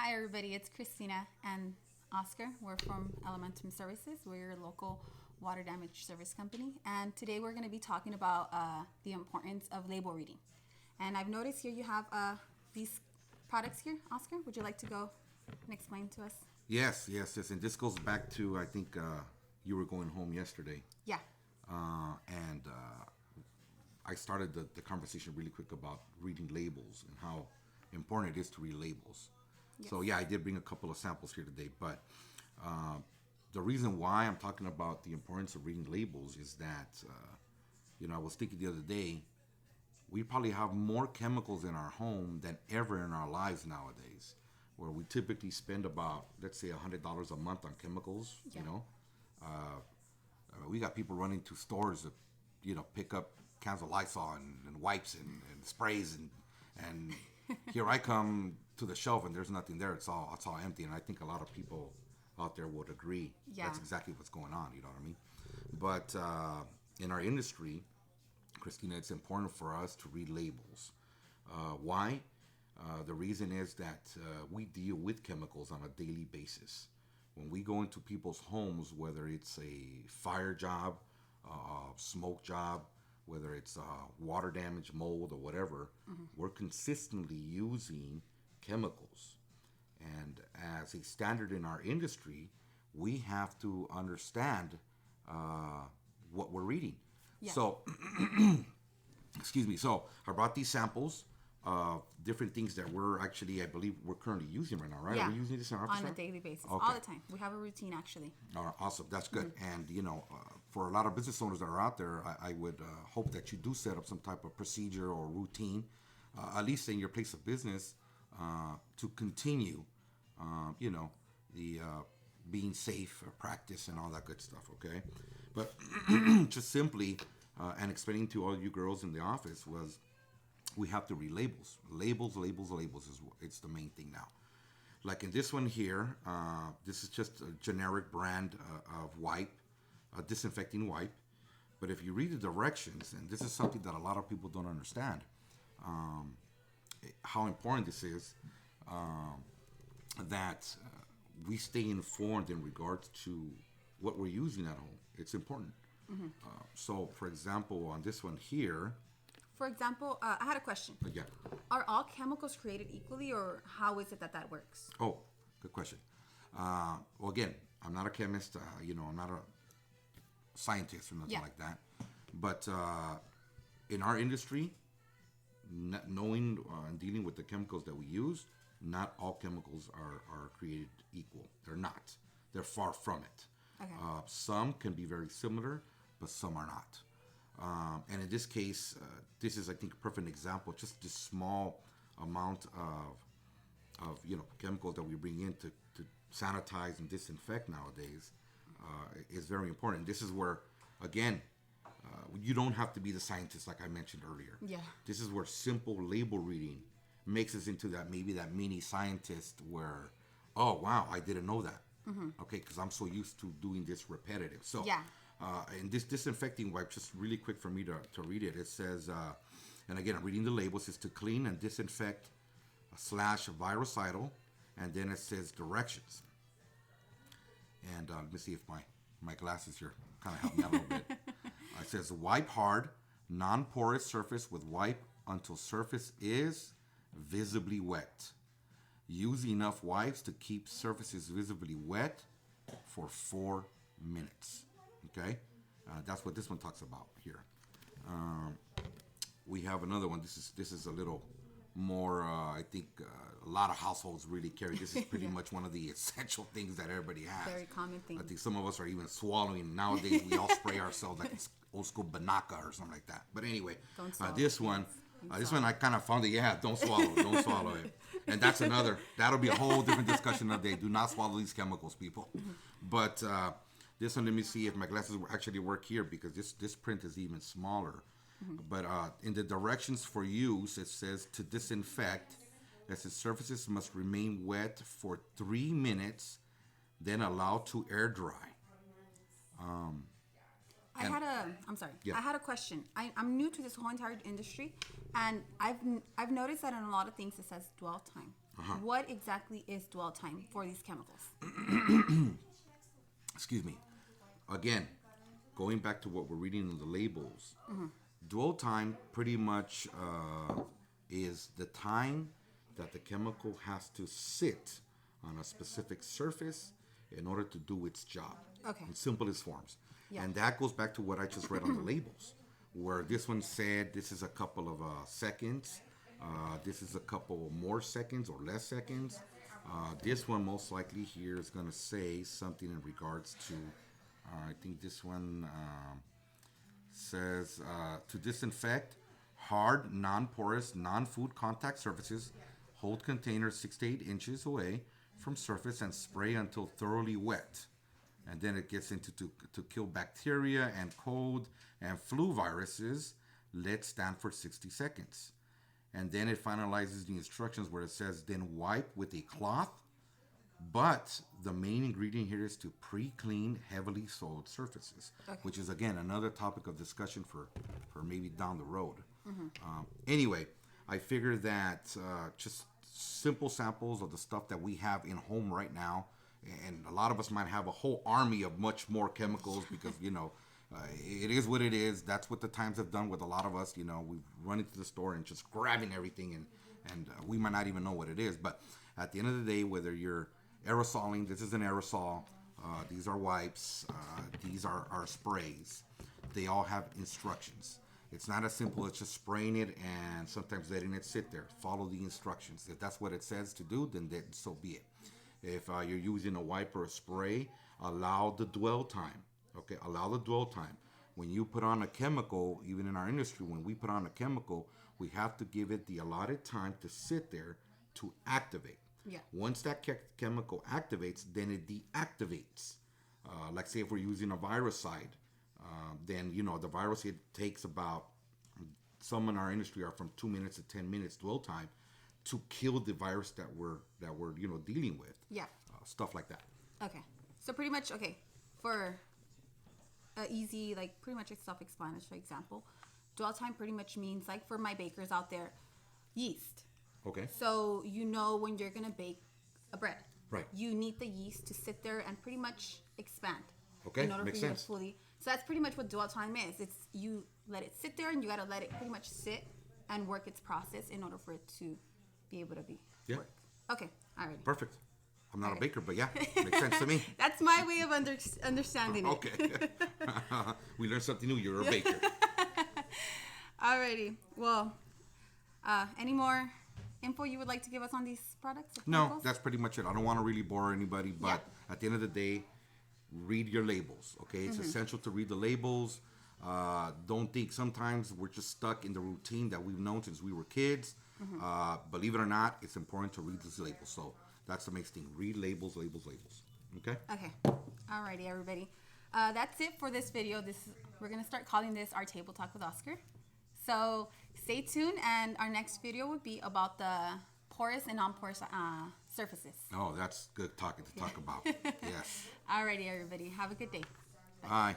Hi, everybody. It's Christina and Oscar. We're from Elementum Services. We're a local water damage service company. And today we're going to be talking about the importance of label reading. And I've noticed here you have these products here. Oscar, would you like to go and explain to us? Yes. And this goes back to, I think, you were going home yesterday. Yeah. And I started the conversation really quick about reading labels and how important it is to read labels. Yes. So, yeah, I did bring a couple of samples here today. But the reason why I'm talking about the importance of reading labels is that, I was thinking the other day, we probably have more chemicals in our home than ever in our lives nowadays, where we typically spend about, let's say, $100 a month on chemicals. Yeah. We got people running to stores to, pick up cans of Lysol and wipes and sprays and here I come to the shelf and there's nothing there. It's all empty. And I think a lot of people out there would agree. Yeah. That's exactly what's going on. You know what I mean? But in our industry, Christina, it's important for us to read labels. Why? The reason is that we deal with chemicals on a daily basis. When we go into people's homes, whether it's a fire job, a smoke job, whether it's water damage, mold, or whatever, we're consistently using chemicals. And as a standard in our industry, we have to understand what we're reading. Yeah. So, excuse me. So I brought these samples of different things that we're actually, I believe, we're currently using right now, right? Yeah. Are we using this in our office? On a right? daily basis, Okay. all the time. We have a routine, actually. All right, awesome. That's good. And, for a lot of business owners that are out there, I would hope that you do set up some type of procedure or routine, at least in your place of business, to continue, the being safe practice and all that good stuff, okay? But just simply, and explaining to all you girls in the office was, we have to read labels. Labels is it's the main thing now. Like in this one here, this is just a generic brand of wipe, a disinfecting wipe. But if you read the directions, and this is something that a lot of people don't understand, how important this is, that we stay informed in regards to what we're using at home. It's important. So, for example, on this one here, For example, I had a question. yeah. Are all chemicals created equally, or how is it that works? Oh, good question. Well, again, I'm not a chemist. I'm not a scientist or nothing Yeah. like that. But in our industry, knowing and dealing with the chemicals that we use, not all chemicals are created equal. They're not. They're far from it. Okay. Some can be very similar, but some are not. And in this case, this is, I think, a perfect example. Just this small amount of chemicals that we bring in to sanitize and disinfect nowadays is very important. This is where, again, you don't have to be the scientist like I mentioned earlier. Yeah. This is where simple label reading makes us into that mini scientist where, oh wow, I didn't know that. Okay, because I'm so used to doing this repetitive. So Yeah. and this disinfecting wipe, just really quick for me to read it. It says, and again, I'm reading the label. It says to clean and disinfect / virucidal, and then it says directions. And let me see if my glasses here kind of help me out a little bit. It says wipe hard, non-porous surface with wipe until surface is visibly wet. Use enough wipes to keep surfaces visibly wet for 4 minutes. Okay, that's what this one talks about here. We have another one. This is a little more. I think a lot of households really carry. This is pretty much one of the essential things that everybody has. Very common thing. I think some of us are even swallowing nowadays. We all spray ourselves like it's old school Banaka or something like that. But anyway, Don't swallow this it, one. please. This one I kind of found it. Yeah, don't swallow it. And that's that'll be a whole different discussion of the day. Do not swallow these chemicals, people. But this one, let me see if my glasses actually work here, because this print is even smaller. But in the directions for use, it says to disinfect, it says surfaces must remain wet for 3 minutes, then allow to air dry. I'm sorry. Yeah. I had a question. I'm new to this whole entire industry, and I've noticed that in a lot of things it says dwell time. What exactly is dwell time for these chemicals? Excuse me. Again, going back to what we're reading in the labels, dwell time pretty much is the time that the chemical has to sit on a specific surface in order to do its job. Okay. In simplest forms. Yeah. And that goes back to what I just read on the labels, where this one said this is a couple of seconds. This is a couple more seconds or less seconds. This one most likely here is going to say something in regards to, I think this one says to disinfect hard, non-porous, non-food contact surfaces, hold containers 6 to 8 inches away from surface and spray until thoroughly wet. And then it gets into to kill bacteria and cold and flu viruses. Let stand for 60 seconds. And then it finalizes the instructions where it says then wipe with a cloth. But the main ingredient here is to pre-clean heavily soiled surfaces, which is, again, another topic of discussion for maybe down the road. Anyway, I figure that just simple samples of the stuff that we have in home right now, and a lot of us might have a whole army of much more chemicals because, it is what it is. That's what the times have done with a lot of us. We've run into the store and just grabbing everything, and we might not even know what it is. But at the end of the day, whether you're aerosoling, this is an aerosol, these are wipes, these are our sprays, they all have instructions. It's not as simple as just spraying it and sometimes letting it sit there. Follow the instructions. If that's what it says to do, then so be it. If you're using a wipe or a spray, allow the dwell time. Okay, allow the dwell time. When you put on a chemical, even in our industry, when we put on a chemical, we have to give it the allotted time to sit there to activate. Yeah. Once that chemical activates, then it deactivates. Like say if we're using a viricide, then the virus, it takes about, some in our industry are from 2 minutes to 10 minutes dwell time to kill the virus that we're dealing with. Yeah. Stuff like that. Okay. So pretty much, for easy, pretty much a self-explanatory example, dwell time pretty much means, for my bakers out there, yeast. Okay. So when you're going to bake a bread. Right. You need the yeast to sit there and pretty much expand. Okay, in order makes for you sense. to fully. So that's pretty much what dwell time is. It's you let it sit there and you got to let it pretty much sit and work its process in order for it to be able to work. Okay. All right. Perfect. I'm not a baker, but yeah, makes sense to me. That's my way of understanding it. Okay. We learned something new. You're a baker. Alrighty. Well, any more info you would like to give us on these products? No, chemicals? that's pretty much it. I don't want to really bore anybody, but at the end of the day, read your labels. Okay, it's essential to read the labels. Don't think sometimes we're just stuck in the routine that we've known since we were kids. Believe it or not, it's important to read these labels. So that's the main thing. Read labels, labels, labels. Okay? Okay. Alrighty, everybody. That's it for this video. We're going to start calling this our Table Talk with Oscar. So stay tuned, and our next video would be about the porous and non-porous surfaces. Oh, that's good topic to talk about. Yes. Alrighty, everybody. Have a good day. Bye.